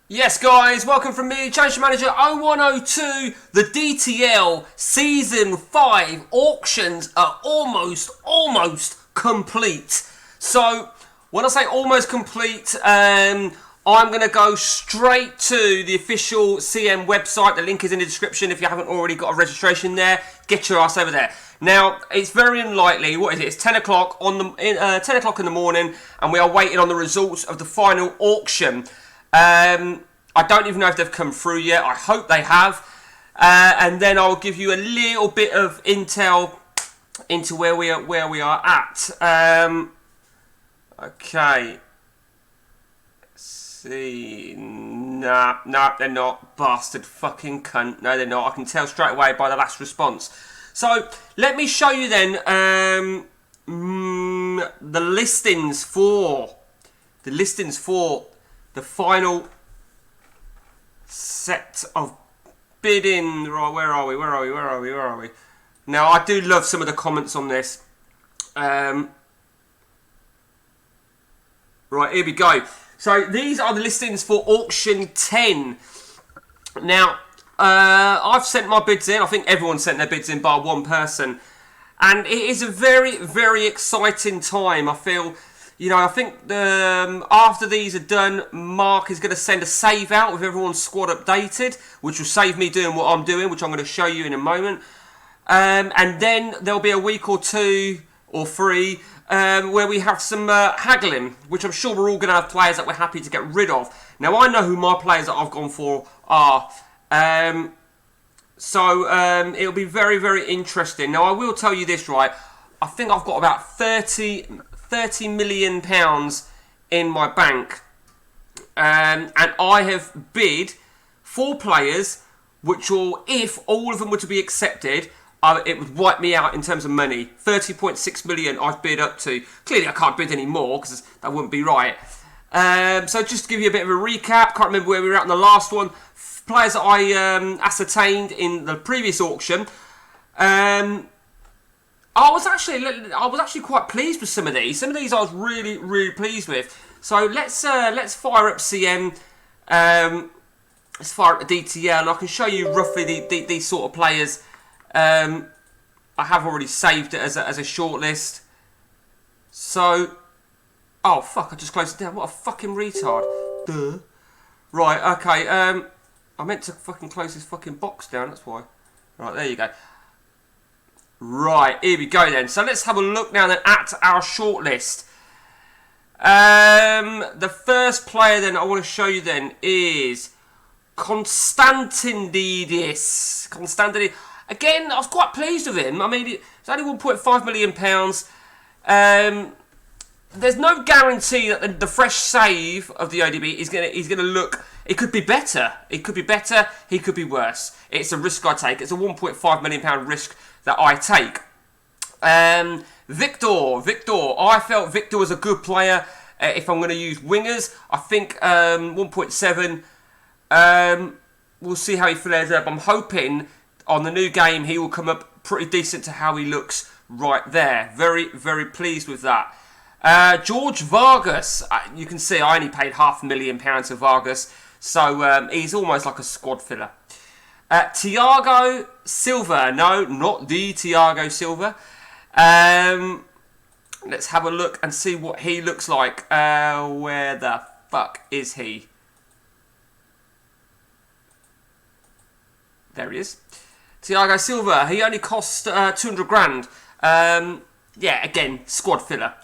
Yes, guys, welcome from me, Change Manager 0102. The D.T.L Season 5 auctions are almost complete. So, when I say almost complete, I'm going to go straight to the official CM website. The link is in the description. If you haven't already got a registration there, get your ass over there. Now, it's very unlikely. What is it? It's 10 o'clock 10 o'clock in the morning, and we are waiting on the results of the final auction. I don't even know if they've come through yet. I hope they have. And then I'll give you a little bit of intel into where we are at. Okay. Let's see. Nah, they're not. Bastard fucking cunt. No, they're not. I can tell straight away by the last response. So, let me show you then the listings for the final set of bidding. Right, where are we? Now, I do love some of the comments on this. Right, here we go. So, these are the listings for auction 10. Now, I've sent my bids in. I think everyone sent their bids in bar one person. And it is a very, very exciting time. I feel... I think after these are done, Mark is going to send a save out with everyone's squad updated, which will save me doing what I'm doing, which I'm going to show you in a moment. And then there'll be a week or two or three where we have some haggling, which I'm sure we're all going to have players that we're happy to get rid of. Now, I know who my players that I've gone for are. So it'll be very, very interesting. Now, I will tell you this, right? I think I've got about 30 million pounds in my bank, and I have bid 4 players, which will, if all of them were to be accepted, it would wipe me out in terms of money. 30.6 million I've bid up to. Clearly I can't bid any more because that wouldn't be right. So just to give you a bit of a recap, can't remember where we were at in the last one. Players that I ascertained in the previous auction. I was actually quite pleased with some of these. Some of these I was really, really pleased with. So let's fire up CM. Let's fire up the D.T.L, and I can show you roughly these sort of players. I have already saved it as a shortlist. So, oh fuck! I just closed it down. What a fucking retard. Duh. Right. Okay. I meant to fucking close this fucking box down. That's why. Right. There you go. Right, here we go then. So let's have a look now then at our shortlist. The first player then I want to show you then is Constantinides. Again, I was quite pleased with him. I mean, it's only £1.5 million. There's no guarantee that the fresh save of the ODB is gonna look. It could be better. It could be better. He could be worse. It's a risk I take. It's a £1.5 million risk that I take. Victor. I felt Victor was a good player. If I'm going to use wingers, I think 1.7. We'll see how he flares up. I'm hoping on the new game he will come up pretty decent to how he looks right there. Very, very pleased with that. George Vargas. You can see I only paid £500,000 for Vargas. So he's almost like a squad filler. Thiago Silva. No, not the Thiago Silva. Let's have a look and see what he looks like. Where the fuck is he? There he is. Thiago Silva. He only cost 200 grand. Yeah, again, squad filler.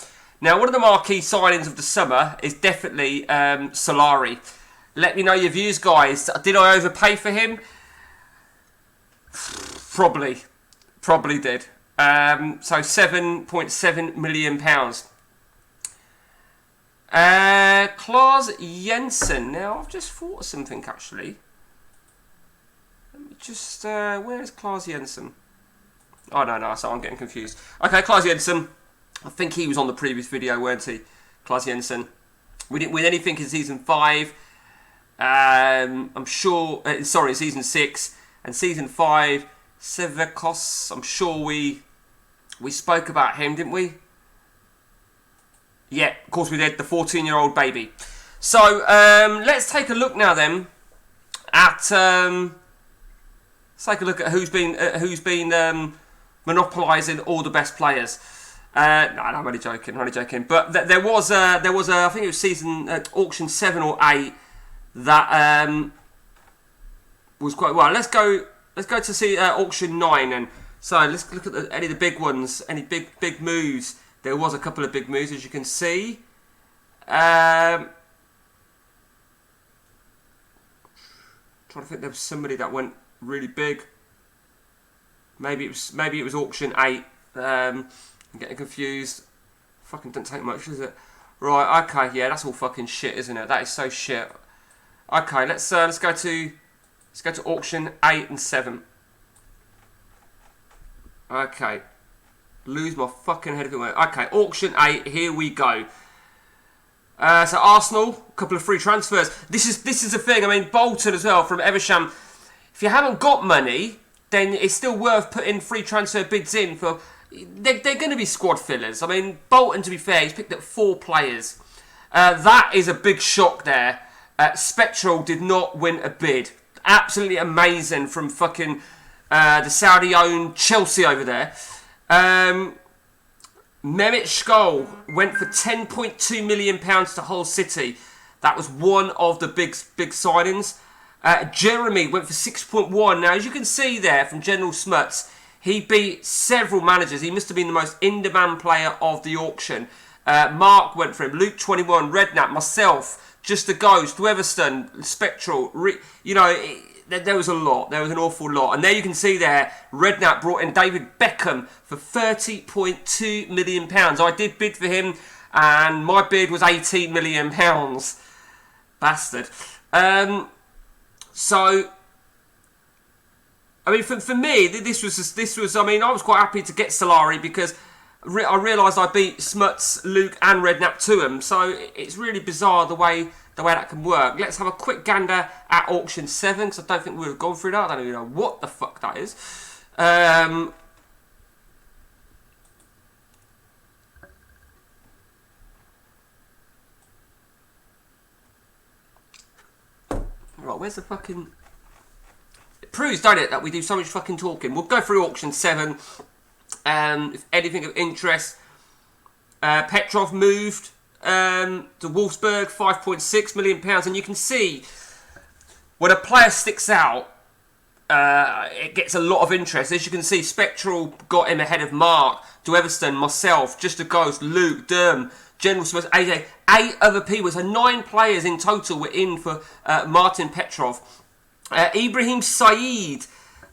Now, one of the marquee signings of the summer is definitely Solari. Let me know your views, guys. Did I overpay for him? Probably did. So £7.7 million. Klaus Jensen. Now I've just thought of something actually. Let me just. Where's Klaus Jensen? Oh no, so I'm getting confused. Okay, Klaus Jensen. I think he was on the previous video, weren't he? Klaus Jensen. We didn't win anything in season 5. I'm sure. Sorry, season 6 and season 5. Sevekos. I'm sure we spoke about him, didn't we? Yeah, of course we did. The 14-year-old baby. So let's take a look now then at let's take a look at who's been monopolising all the best players. No, I'm only joking. But there was I think it was season auction 7 or 8 that was quite well. Let's go to see auction 9, and so let's look at any of the big ones, any big moves. There was a couple of big moves, as you can see. Trying to think, there was somebody that went really big. Maybe it was auction 8. I'm getting confused. Fucking doesn't take much, does it? Right, okay, yeah, that's all fucking shit, isn't it? That is so shit. Okay, let's go to auction 8 and 7. Okay, lose my fucking head if it went. Okay, auction 8. Here we go. So Arsenal, a couple of free transfers. This is the thing. I mean, Bolton as well from Eversham. If you haven't got money, then it's still worth putting free transfer bids in for. They're going to be squad fillers. I mean, Bolton, to be fair, he's picked up 4 players. That is a big shock there. Spectral did not win a bid. Absolutely amazing from fucking the Saudi-owned Chelsea over there. Mehmet Scholl went for £10.2 million to Hull City. That was one of the big signings. Jeremy went for 6.1. Now, as you can see there from General Smuts, he beat several managers. He must have been the most in-demand player of the auction. Mark went for him. Luke 21, Redknapp, myself, Just a Ghost, Weatherston, Spectral. There was a lot. There was an awful lot. And there you can see there, Redknapp brought in David Beckham for £30.2 million. I did bid for him, and my bid was £18 million. Bastard. So, I mean, for me, this was. I mean, I was quite happy to get Solari because I realised I beat Smuts, Luke, and Redknapp to him. So it's really bizarre the way that can work. Let's have a quick gander at auction 7 because I don't think we've gone through that. I don't even know what the fuck that is. Right, where's the fucking... It proves, don't it, that we do so much fucking talking. We'll go through auction 7. If anything of interest, Petrov moved to Wolfsburg, £5.6 million, and you can see when a player sticks out, it gets a lot of interest. As you can see, Spectral got him ahead of Mark, to Everston, myself, Just a Ghost, Luke, Durham, General Smith, AJ, 8 other people. So 9 players in total were in for Martin Petrov. Ibrahim Saeed.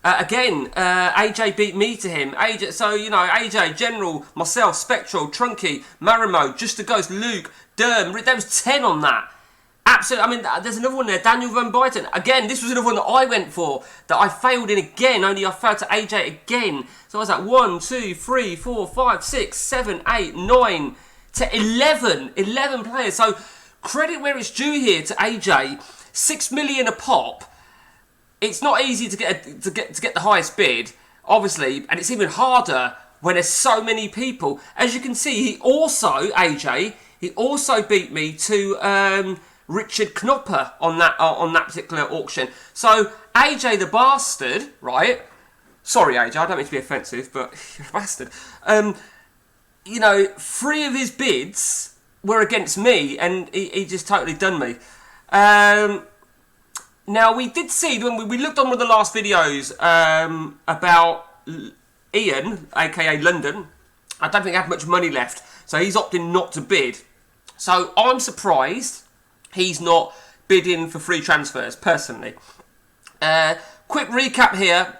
Again, AJ beat me to him. AJ, so, AJ, General, myself, Spectral, Trunky, Marimo, Just a Ghost, Luke, Durham. There was 10 on that. Absolutely. I mean, there's another one there, Daniel Van Buyten. Again, this was another one that I went for, that I failed in again, only I failed to AJ again. So I was at 1, 2, 3, 4, 5, 6, 7, 8, 9, 10, 11 players. So credit where it's due here to AJ. 6 million a pop. It's not easy to get the highest bid, obviously, and it's even harder when there's so many people. As you can see, AJ beat me to Richard Knopper on that particular auction. So AJ the bastard, right? Sorry, AJ, I don't mean to be offensive, but you're a bastard. 3 of his bids were against me, and he just totally done me. Now, we did see, when we looked on one of the last videos about Ian, a.k.a. London, I don't think he had much money left, so he's opting not to bid. So I'm surprised he's not bidding for free transfers, personally. Quick recap here.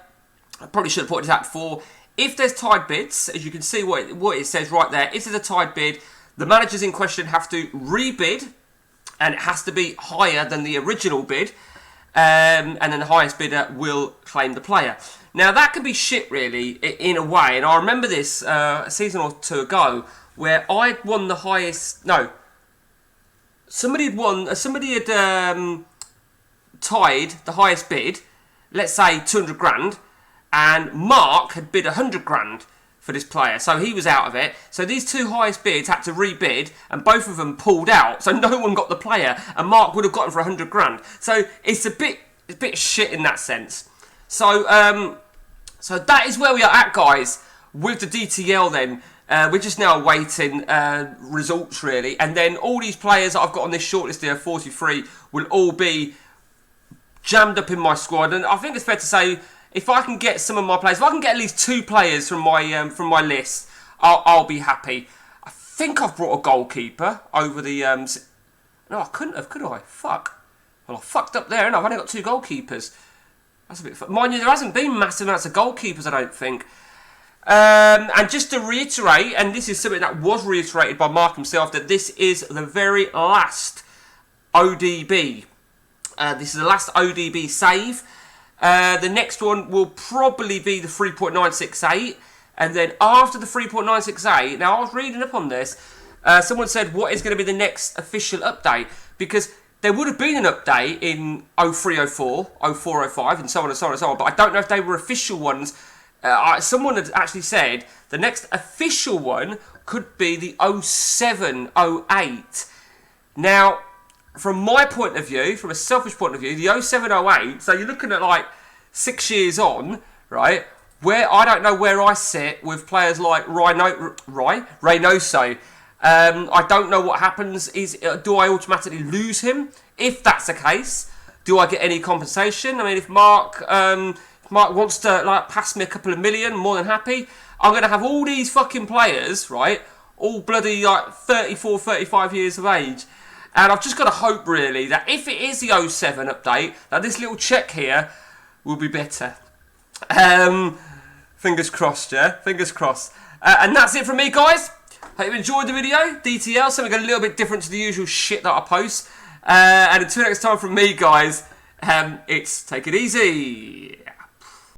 I probably should have put this out before. If there's tied bids, as you can see what it says right there, if there's a tied bid, the managers in question have to rebid, and it has to be higher than the original bid. And then the highest bidder will claim the player. Now that can be shit, really, in a way. And I remember this a season or 2 ago where I'd won the highest. No, somebody had won. Somebody had tied the highest bid. Let's say 200 grand, and Mark had bid 100 grand. for this player. So he was out of it. So these two highest bids had to rebid, and both of them pulled out. So no one got the player, and Mark would have got him for 100 grand. So it's a bit shit in that sense. So so that is where we are at, guys, with the D.T.L. then. We're just now awaiting results, really. And then all these players that I've got on this shortlist here, 43, will all be jammed up in my squad. And I think it's fair to say, if I can get some of my players, if I can get at least 2 players from my list, I'll be happy. I think I've brought a goalkeeper over the... No, I couldn't have, could I? Fuck. Well, I fucked up there, and I've only got 2 goalkeepers. That's a bit... Mind you, there hasn't been massive amounts of goalkeepers, I don't think. And just to reiterate, and this is something that was reiterated by Mark himself, that this is the very last ODB. This is the last ODB save. The next one will probably be the 3.968. And then after the 3.968, now I was reading up on this, someone said, what is going to be the next official update? Because there would have been an update in 03, 04, 04, 05, and so on and so on and so on, but I don't know if they were official ones. Someone had actually said the next official one could be the 07, 08. Now, from my point of view, from a selfish point of view, the 07, 08, so you're looking at like 6 years on, right, where I don't know where I sit with players like Reynoso. I don't know what happens. Do I automatically lose him? If that's the case, do I get any compensation? I mean, if Mark wants to like pass me a couple of million, more than happy. I'm going to have all these fucking players, right, all bloody like 34, 35 years of age. And I've just got to hope, really, that if it is the 07 update, that this little check here will be better. Fingers crossed, yeah? Fingers crossed. And that's it from me, guys. Hope you enjoyed the video. D.T.L, something a little bit different to the usual shit that I post. And until next time from me, guys, it's take it easy.